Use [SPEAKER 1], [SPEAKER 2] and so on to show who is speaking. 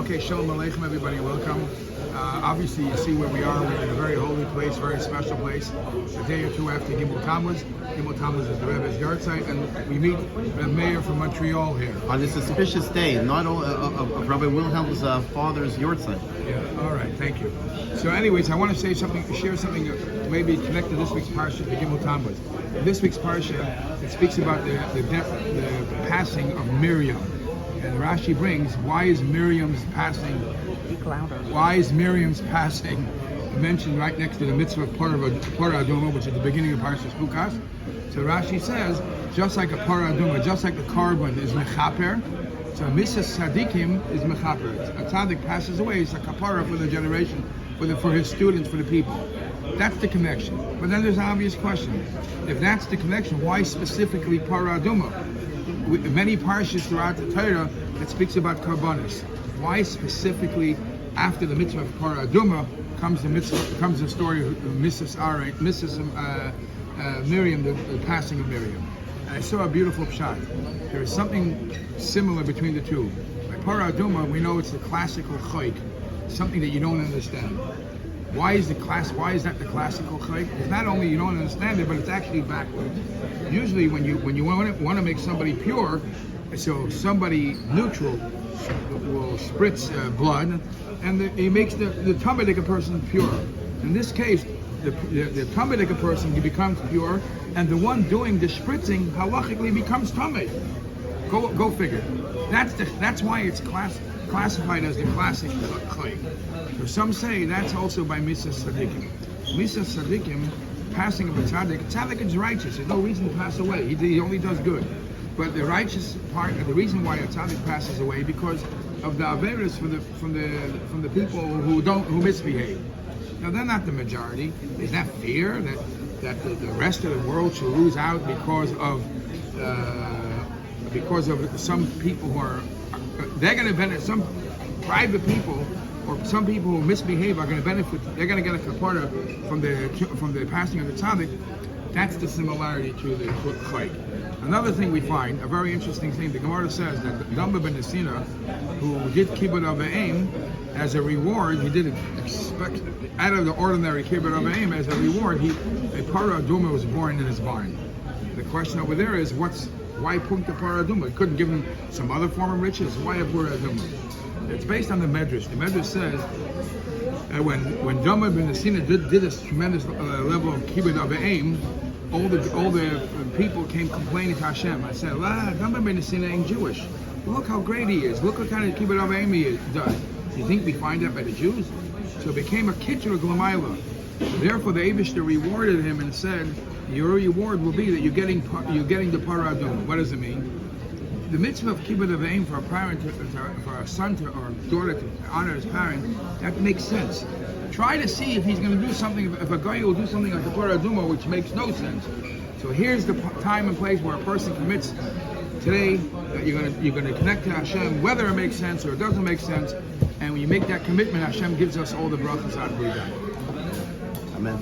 [SPEAKER 1] Okay, Shalom Aleichem, everybody. Welcome. Obviously, you see where we are. We're in a very holy place, very special place. A day or two after Gimel Tammuz. Gimel Tammuz is the Rebbe's yard site, and we meet the mayor from Montreal here.
[SPEAKER 2] On this auspicious day, not only of Rabbi Wilhelm's father's yard site.
[SPEAKER 1] Yeah. All right. Thank you. So, anyways, I want to say something, share something, maybe connect to this week's parsha, the Gimel Tammuz. In this week's parsha, it speaks about the passing of Miriam. And Rashi brings, why is Miriam's passing mentioned right next to the mitzvah of Parah Aduma, which is the beginning of Parshas Chukot? So Rashi says, just like a Parah Aduma, just like the carbon is mechaper, so Mrs. Sadikim is mechaper. A tzaddik passes away, it's a kapara for the generation, for his students, for the people. That's the connection. But then there's an obvious question. If that's the connection, why specifically Parah Aduma? Many parshas throughout the Torah that speaks about karbanis. Why specifically after the mitzvah of Parah Aduma comes the story of Mrs. Miriam, the passing of Miriam? And I saw a beautiful pshat. There is something similar between the two. By Parah Aduma, we know it's the classical chayk, something that you don't understand. Why is that the classical chayk? It's not only you don't understand it, but it's actually backwards. Usually when you want to make somebody pure, so somebody neutral will spritz blood, and he makes the Talmudic person pure. In this case, the Talmudic person becomes pure, and the one doing the spritzing halachically becomes Talmud. Go figure. That's why it's classified as the classic chayk. So some say that's also by Mrs. Sadikim. Mrs. Sadikim, passing of a tzaddik is righteous. There's no reason to pass away. He only does good. But the righteous part, the reason why a tzaddik passes away, because of the averos from the people who misbehave. Now they're not the majority. Is that fear that the rest of the world should lose out because of some people who are they're going to benefit? Some private people or some people who misbehave are going to benefit. They're going to get a kapara from the passing of the tzaddik. That's the similarity to the chayk. Another thing we find, a very interesting thing, the Gemara says that Damba ben Nesina, who did kibbut avayim as a reward, he didn't expect out of the ordinary kibbut avayim as a reward. A Parah Aduma was born in his barn. The question over there is, why punta Parah Aduma? He couldn't give him some other form of riches. Why a Parah Aduma? It's based on the Medrash. The Medrash says that when Damba ben Nesina did this tremendous level of kibbut avayim, all the people came complaining to Hashem. I said, Damba ben Nesina ain't Jewish. Look how great he is. Look what kind of kibbut avayim he does. You think we find that by the Jews? So it became a kitcher glamayla. Therefore, the Eibishter rewarded him and said, your reward will be that you're getting the Parah Aduma. What does it mean? The mitzvah of kibbut avayim for a parent, for a son or daughter to honor his parent, that makes sense. Try to see if he's going to do something. If a guy will do something like the Parah Aduma, which makes no sense. So here's the time and place where a person commits today that you're going to connect to Hashem, whether it makes sense or it doesn't make sense. And when you make that commitment, Hashem gives us all the brachas out of Amen.